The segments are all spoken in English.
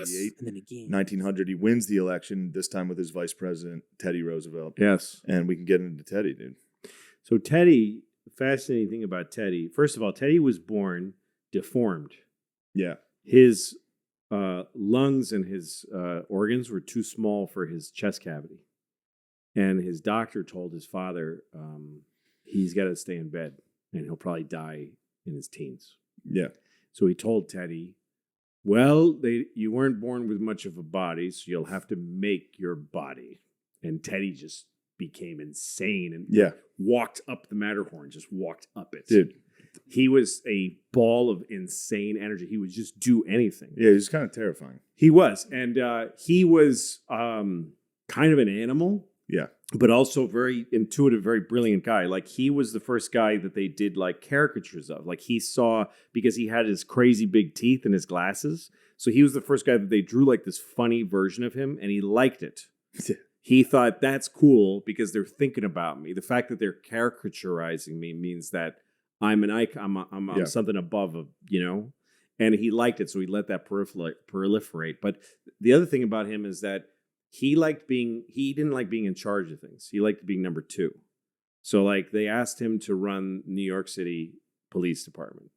1898. And then again. 1900, he wins the election, this time with his vice president, Teddy Roosevelt. Yes. And we can get into Teddy, dude. So Teddy, the fascinating thing about Teddy, first of all, Teddy was born deformed. Yeah. His lungs and his organs were too small for his chest cavity. And his doctor told his father he's got to stay in bed and he'll probably die in his teens. Yeah. So he told Teddy, well, you weren't born with much of a body, so you'll have to make your body. And Teddy just became insane and walked up the Matterhorn, just walked up it. Dude. He was a ball of insane energy. He would just do anything. Yeah, he was kind of terrifying. He was. And he was kind of an animal. Yeah. But also very intuitive, very brilliant guy. Like he was the first guy that they did like caricatures of. Like he saw, because he had his crazy big teeth and his glasses. So he was the first guy that they drew like this funny version of him, and he liked it. He thought, that's cool because they're thinking about me. The fact that they're caricaturizing me means that I'm an icon. I'm something above, and he liked it. So he let that proliferate. But the other thing about him is that he didn't like being in charge of things. He liked being number two. So like they asked him to run New York City Police Department.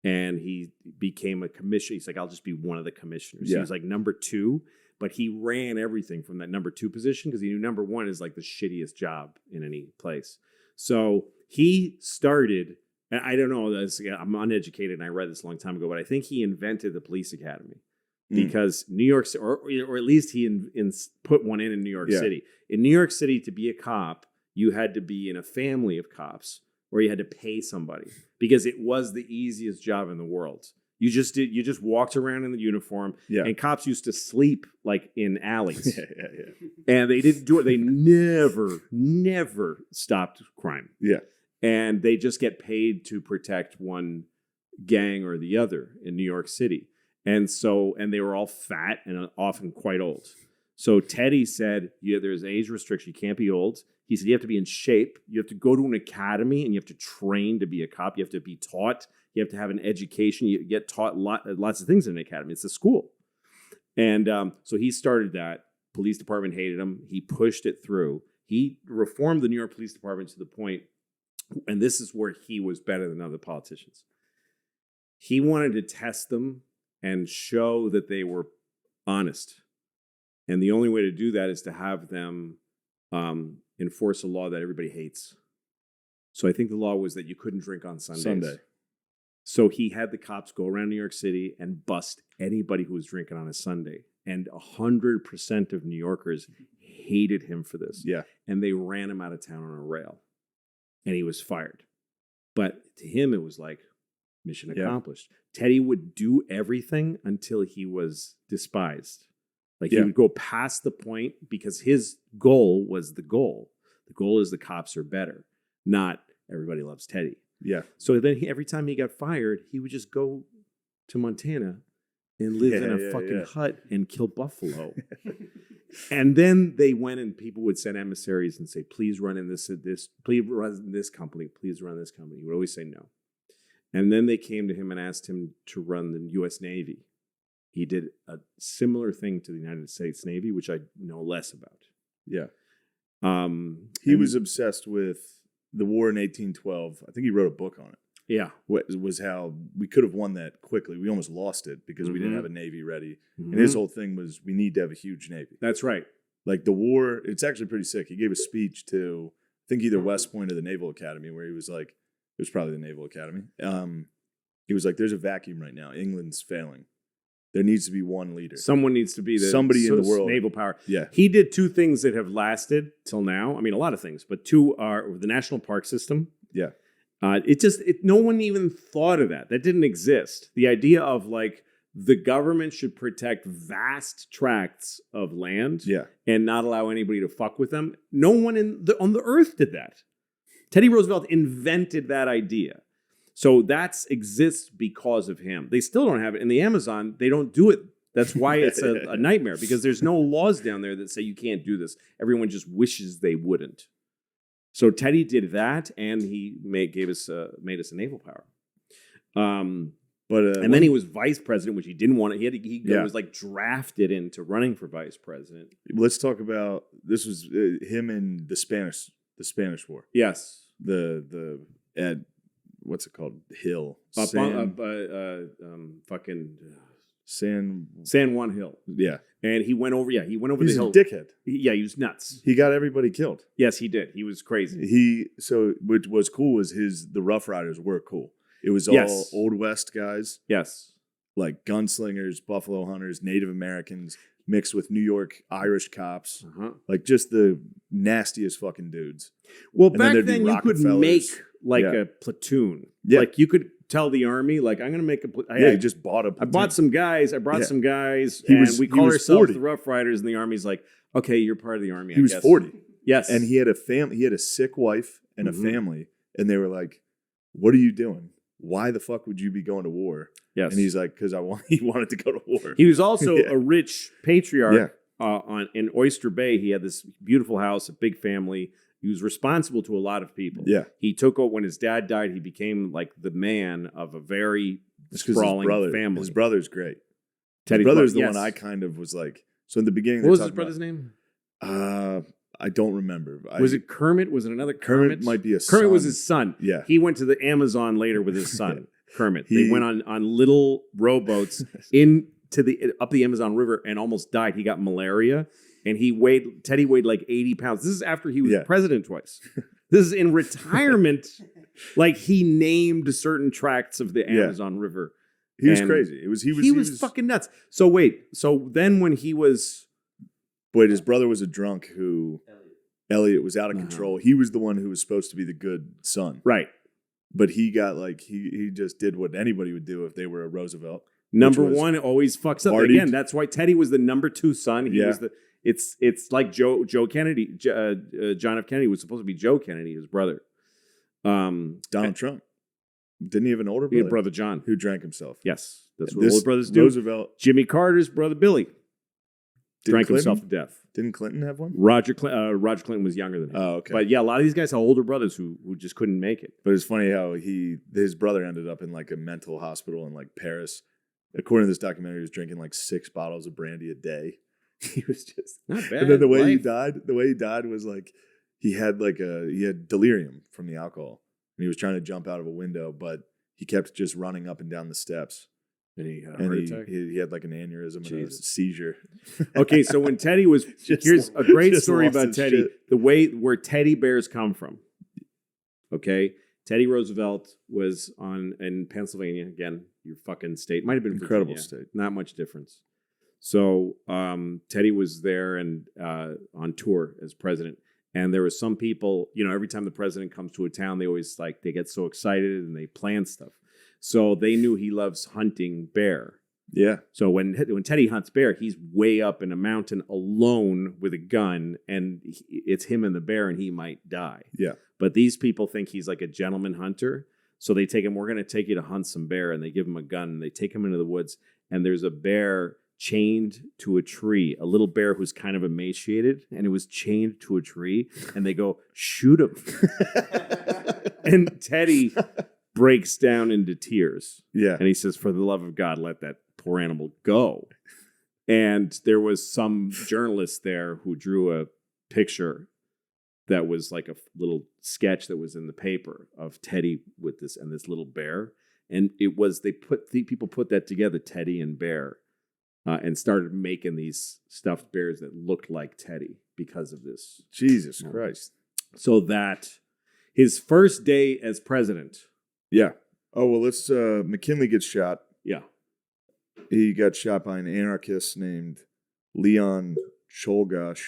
And he became a commissioner. He's like, I'll just be one of the commissioners. Yeah. He was like number two, but he ran everything from that number two position because he knew number one is like the shittiest job in any place. So he started, and I don't know, I'm uneducated and I read this a long time ago, but I think he invented the police academy. Because New York, or at least he put one in New York City. In New York City, to be a cop, you had to be in a family of cops, or you had to pay somebody because it was the easiest job in the world. You just walked around in the uniform, and cops used to sleep like in alleys. And they didn't do it. They never stopped crime. Yeah, and they just get paid to protect one gang or the other in New York City. And they were all fat and often quite old. So Teddy said, there's age restriction. You can't be old. He said, you have to be in shape. You have to go to an academy and you have to train to be a cop. You have to be taught. You have to have an education. You get taught lots of things in an academy. It's a school. And so he started that. Police department hated him. He pushed it through. He reformed the New York Police Department to the point, and this is where he was better than other politicians. He wanted to test them and show that they were honest. And the only way to do that is to have them enforce a law that everybody hates. So I think the law was that you couldn't drink on Sundays. So he had the cops go around New York City and bust anybody who was drinking on a Sunday. And 100% of New Yorkers hated him for this. Yeah. And they ran him out of town on a rail. And he was fired. But to him, it was like, mission accomplished. Teddy would do everything until he was despised. Like he would go past the point because his goal was the goal. The goal is the cops are better, not everybody loves Teddy. Yeah. So then every time he got fired, he would just go to Montana and live in a fucking hut and kill buffalo. And then they went and people would send emissaries and say, please run in this, please run this company, please run this company. He would always say no. And then they came to him and asked him to run the U.S. Navy. He did a similar thing to the United States Navy, which I know less about. Yeah. He was obsessed with the war in 1812. I think he wrote a book on it. Yeah. Was how we could have won that quickly. We almost lost it because we didn't have a Navy ready. And his whole thing was we need to have a huge Navy. That's right. Like the war, it's actually pretty sick. He gave a speech to, I think either West Point or the Naval Academy where he was like, it was probably the Naval Academy. He was like, there's a vacuum right now. England's failing. There needs to be one leader. Someone needs to be somebody in the world. Naval power. Yeah. He did two things that have lasted till now. I mean, a lot of things, but two are the National Park System. Yeah. No one even thought of that. That didn't exist. The idea of like the government should protect vast tracts of land and not allow anybody to fuck with them. No one on the earth did that. Teddy Roosevelt invented that idea. So that exists because of him. They still don't have it. In the Amazon, they don't do it. That's why it's a nightmare, because there's no laws down there that say you can't do this. Everyone just wishes they wouldn't. So Teddy did that, and he made us a naval power. But and then he was vice president, which he didn't want. He Yeah. was like drafted into running for vice president. let's talk about this was him in the Spanish War. Yes. At what's it called? Hill. Fucking San Juan Hill. Yeah. And he went over. Yeah, he went over He's the a hill. dickhead. He was nuts. He got everybody killed. Yes, he did. He was crazy. What was cool was the Rough Riders were cool. It was all Old West guys. Yes. Like gunslingers, buffalo hunters, Native Americans, mixed with New York Irish cops. Like just the nastiest fucking dudes. Well, And back there'd be then you could Rockefellers. make like Yeah. a platoon. Yeah. Like you could tell the army, like, I'm going to make a platoon. Yeah, he just bought a I platoon. bought some guys. I brought Yeah. some guys. He And was- we he call was ourselves 40. the Rough Riders. And the army's like, okay, you're part of the army, He was I guess. 40. Yes. And he had a family. He had a sick wife and a Mhm. family. And they were like, what are you doing? Why the fuck would you be going to war? Yes. And he's like, because he wanted to go to war. He was also Yeah. a rich patriarch Yeah. in Oyster Bay. He had this beautiful house, a big family. He was responsible to a lot of people. Yeah. He took over when his dad died. He became like the man of a very It's 'cause sprawling family. His brother's great. Teddy's his brother's brother, the one I kind of was like. So in the beginning, What was his brother's name? I don't remember. Was it Kermit? Was it another Kermit? Kermit? Might be a Kermit was son. his son. Yeah. He went to the Amazon later with his son, Kermit. He- They went on little rowboats up the Amazon River and almost died. He got malaria, and Teddy weighed like 80 pounds. This is after he was Yeah. president twice. This is in retirement. Like he named certain tracts of the Yeah. Amazon River. He was And crazy. He was fucking nuts. So wait, then when he was Wait, his brother was a drunk who Elliot was out of Uh-huh. control. He was the one who was supposed to be the good son, right. but he got like he just did what anybody would do if they were a Roosevelt. Number was one always fucks up. partied. Again, that's why Teddy was the number 2 son. He Yeah. was it's like Joe Kennedy. John F. Kennedy was supposed to be Joe Kennedy, his brother. Donald Trump didn't he have an older Yeah, brother, brother John. who drank himself? Yes, that's And what this older brothers do. Roosevelt Jimmy Carter's brother Billy drank Clinton? himself to death. Didn't Clinton have one? Roger Clinton was younger than him. Oh, okay. But yeah, a lot of these guys have older brothers who just couldn't make it. But it's funny how his brother ended up in like a mental hospital in like Paris. According to this documentary, he was drinking like 6 bottles of brandy a day. He was just Not bad. And then the way he life. died was like he had delirium from the alcohol. And he was trying to jump out of a window, but he kept just running up and down the steps. And he had a And heart he, attack. he had like an aneurysm and a Jesus. seizure. Okay, so when Teddy was Just- here's a great just story lost about his Teddy. shit. Where teddy bears come from. Okay, Teddy Roosevelt was in Pennsylvania again. Your fucking state might have been Incredible Virginia. state. Not much difference. So Teddy was there and on tour as president. And there were some people, every time the president comes to a town, they always they get so excited and they plan stuff. So they knew he loves hunting bear. Yeah. So when Teddy hunts bear, he's way up in a mountain alone with a gun, and it's him and the bear, and he might die. Yeah. But these people think he's like a gentleman hunter, so they take him. We're going to take you to hunt some bear, and they give him a gun, and they take him into the woods, and there's a bear chained to a tree, a little bear who's kind of emaciated, and it was chained to a tree, and they go, shoot him. And Teddy breaks down into tears. Yeah. And he says, for the love of God, let that poor animal go. And there was some journalist there who drew a picture that was like a little sketch that was in the paper of Teddy with this little bear. And it was, people put that together, Teddy and bear, and started making these stuffed bears that looked like Teddy because of this. Jesus Christ. So that his first day as president. Yeah. Oh, well, let's McKinley gets shot. Yeah. He got shot by an anarchist named Leon Czolgosz.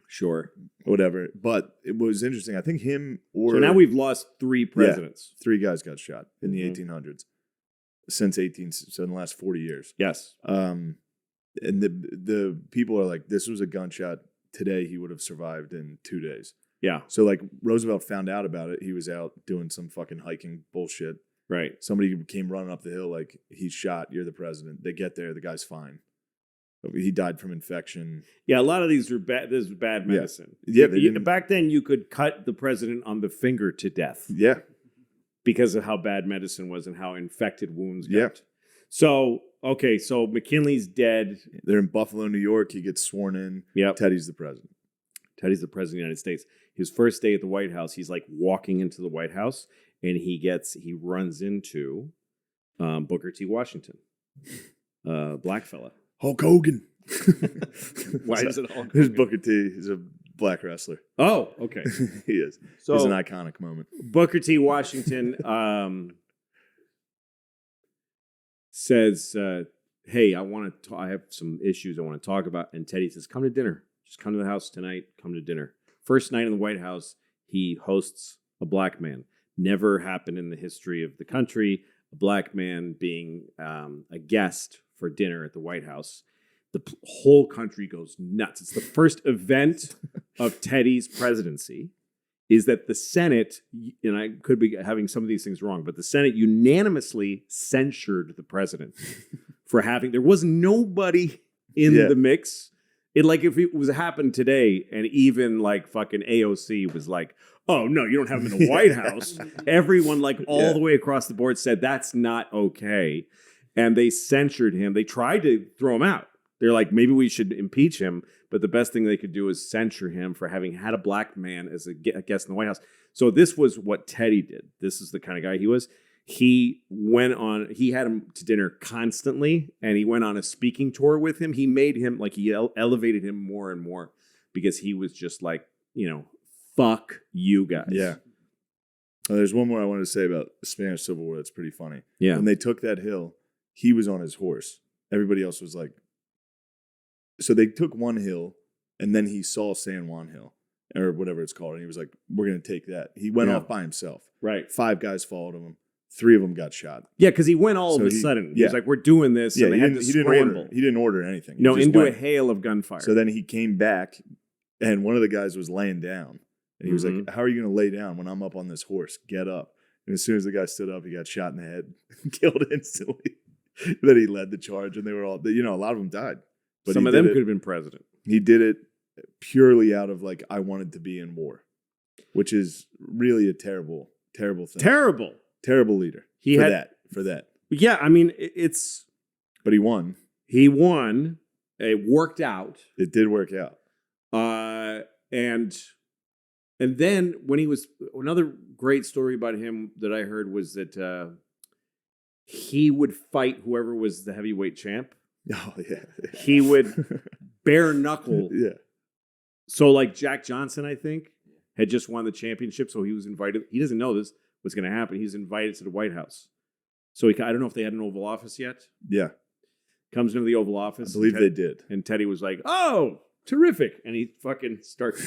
Sure. Whatever. But it was interesting. I think him or... So now we've lost 3 presidents. 3 guys got shot in the Mhm. 1800s. So in the last 40 years. Yes. And the people are like, this was a gunshot. Today, he would have survived in 2 days. Yeah. So like Roosevelt found out about it. He was out doing some fucking hiking bullshit. Right. Somebody came running up the hill like, he's shot. You're the president. They get there. The guy's fine. He died from infection. Yeah, a lot of these are bad. This is bad medicine. Yeah, they didn't- Back then, you could cut the president on the finger to death Yeah. because of how bad medicine was and how infected wounds got. Yeah. So, okay, so McKinley's dead. They're in Buffalo, New York. He gets sworn in. Yep. Teddy's the president. Teddy's the president of the United States. His first day at the White House, he's like walking into the White House, and he runs into Booker T. Washington, black fella. Hulk Hogan. Why is it Hulk There's Hogan? Booker T. He's a black wrestler. Oh, okay. He is. So It's an iconic moment. Booker T. Washington says, "Hey, I have some issues I want to talk about." And Teddy says, "Come to dinner. Just come to the house tonight. Come to dinner." First night in the White House, he hosts a black man. Never happened in the history of the country. A black man being a guest for dinner at the White House. The whole country goes nuts. It's the first event of Teddy's presidency. Is that the Senate, and I could be having some of these things wrong, but the Senate unanimously censured the president for having, there was nobody in the mix. It like if it was happened today and even like fucking AOC was like, oh no, you don't have him in the White House. Everyone like all the way across the board said that's not okay. And they censured him. They tried to throw him out. They're like, maybe we should impeach him. But the best thing they could do is censure him for having had a black man as a guest in the White House. So this was what Teddy did. This is the kind of guy he was. He had him to dinner constantly, and he went on a speaking tour with him. He made him, like he elevated him more and more because he was just like, fuck you guys. Yeah. There's one more I wanted to say about the Spanish Civil War that's pretty funny. Yeah. When they took that hill, he was on his horse. Everybody else was like, so they took one hill, and then he saw San Juan Hill, or whatever it's called, and he was like, we're going to take that. He went off by himself. Right. 5 guys followed him. 3 of them got shot. Yeah, because he went all of a sudden. He was like, we're doing this, and they had to scramble. He didn't order anything. He just into went. a hail of gunfire. So then he came back, and one of the guys was laying down. And he was like, how are you going to lay down when I'm up on this horse? Get up. And as soon as the guy stood up, he got shot in the head, killed instantly. Then he led the charge, and they were all, a lot of them died. But some of them could have been president. He did it purely out of like, I wanted to be in war, which is really a terrible, terrible thing. Terrible leader. For that. Yeah, I mean, it's. But he won. It worked out. It did work out. And then when he was, another great story about him that I heard was that he would fight whoever was the heavyweight champ. Oh, yeah. He would bare knuckle. Yeah. So like Jack Johnson, I think, had just won the championship. So he was invited. He doesn't know this, what's going to happen. He's invited to the White House. So I don't know if they had an Oval Office yet. Yeah. Comes into the Oval Office. I believe they did. And Teddy was like, oh, terrific. And he fucking starts.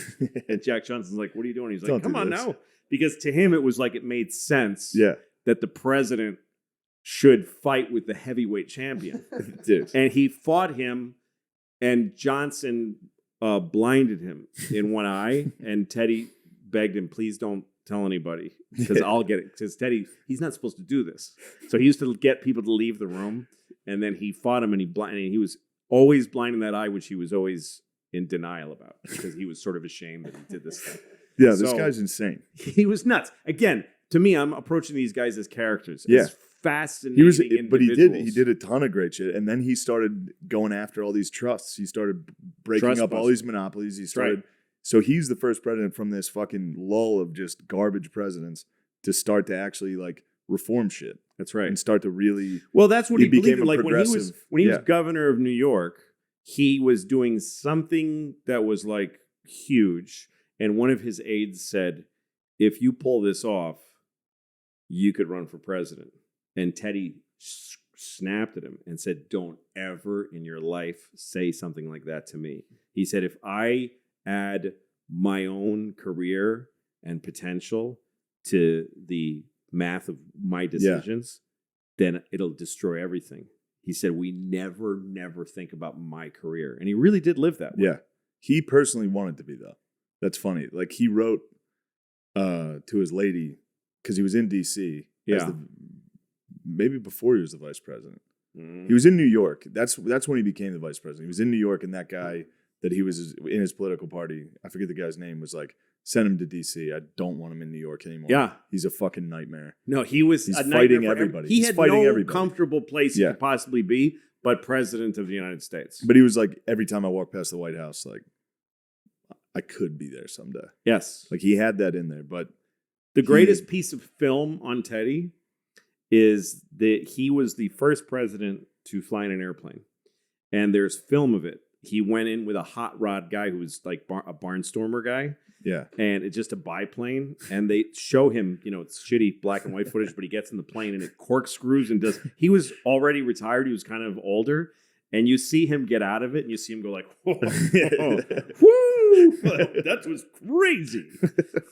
And Jack Johnson's like, what are you doing? He's like, come on now. Because to him, it was like it made sense that the president should fight with the heavyweight champion. Dude. And he fought him, and Johnson blinded him in one eye, and Teddy begged him, please don't tell anybody, because I'll get it. Because Teddy, he's not supposed to do this. So he used to get people to leave the room, and then he fought him, and he was always blind in that eye, which he was always in denial about, because he was sort of ashamed that he did this thing. Yeah, this guy's insane. He was nuts. Again, to me, I'm approaching these guys as characters. As fascinating but he individuals. did a ton of great shit, and then he started going after all these trusts. He started breaking up all these monopolies. He started, so he's the first president from this fucking lull of just garbage presidents to start to actually like reform shit. That's right, and start to really. Well, that's what he believed in. Like when he was governor of New York, he was doing something that was like huge, and one of his aides said, "If you pull this off, you could run for president." And Teddy snapped at him and said, don't ever in your life say something like that to me. He said, if I add my own career and potential to the math of my decisions, then it'll destroy everything. He said, we never think about my career. And he really did live that way. Yeah. He personally wanted to be, though. That's funny. Like, he wrote to his lady, because he was in D.C. Maybe before he was the vice president. Mm-hmm. He was in New York. That's when he became the vice president. He was in New York, and that guy that he was in his political party, I forget the guy's name, was like, Send him to DC. I don't want him in New York anymore. Yeah. He's a fucking nightmare. No, he's a fighting nightmare for everybody. He He's had fighting no everybody. comfortable place he could possibly be, but president of the United States. But he was like, every time I walk past the White House, like, I could be there someday. Yes. Like, he had that in there. But the greatest piece of film on Teddy is that he was the first president to fly in an airplane. And there's film of it. He went in with a hot rod guy who was like a barnstormer guy. Yeah. And it's just a biplane. And they show him, it's shitty black and white footage, but he gets in the plane and it corkscrews and does. He was already retired. He was kind of older. And you see him get out of it and you see him go like, whoa, woo, that was crazy.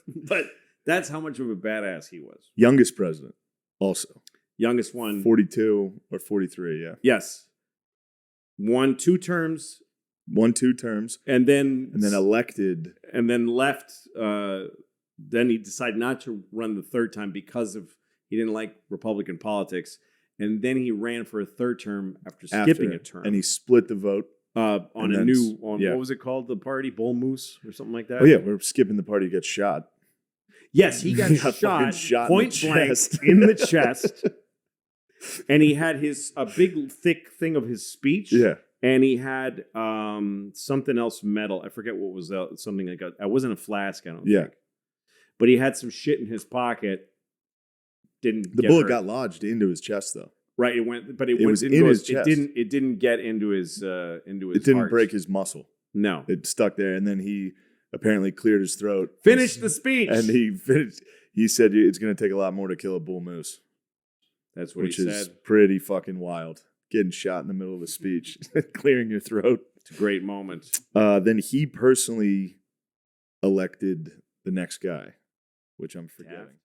But that's how much of a badass he was. Youngest president, also. Youngest one. 42 or 43, yeah. Yes. 2 terms. 2 terms. And then elected. And then left. Then he decided not to run the 3rd time because he didn't like Republican politics. And then he ran for a 3rd term after skipping a term. And he split the vote. What was it called? The party? Bull Moose or something like that? Oh, yeah. We're skipping the party. He gets shot. Yes, he got shot point blank in the chest. And he had a big, thick thing of his speech. Yeah. And he had something else metal. I forget what was that. Something like that. It wasn't a flask, I don't think. But he had some shit in his pocket. The bullet got lodged into his chest, though. Right, it was in his chest. It didn't get into his It didn't heart. break his muscle. No, it stuck there, and then he apparently cleared his throat. Finished the speech, and he finished. He said it's going to take a lot more to kill a bull moose. That's what he said. Which is pretty fucking wild. Getting shot in the middle of a speech, clearing your throat. It's a great moment. Then he personally elected the next guy, which I'm forgetting.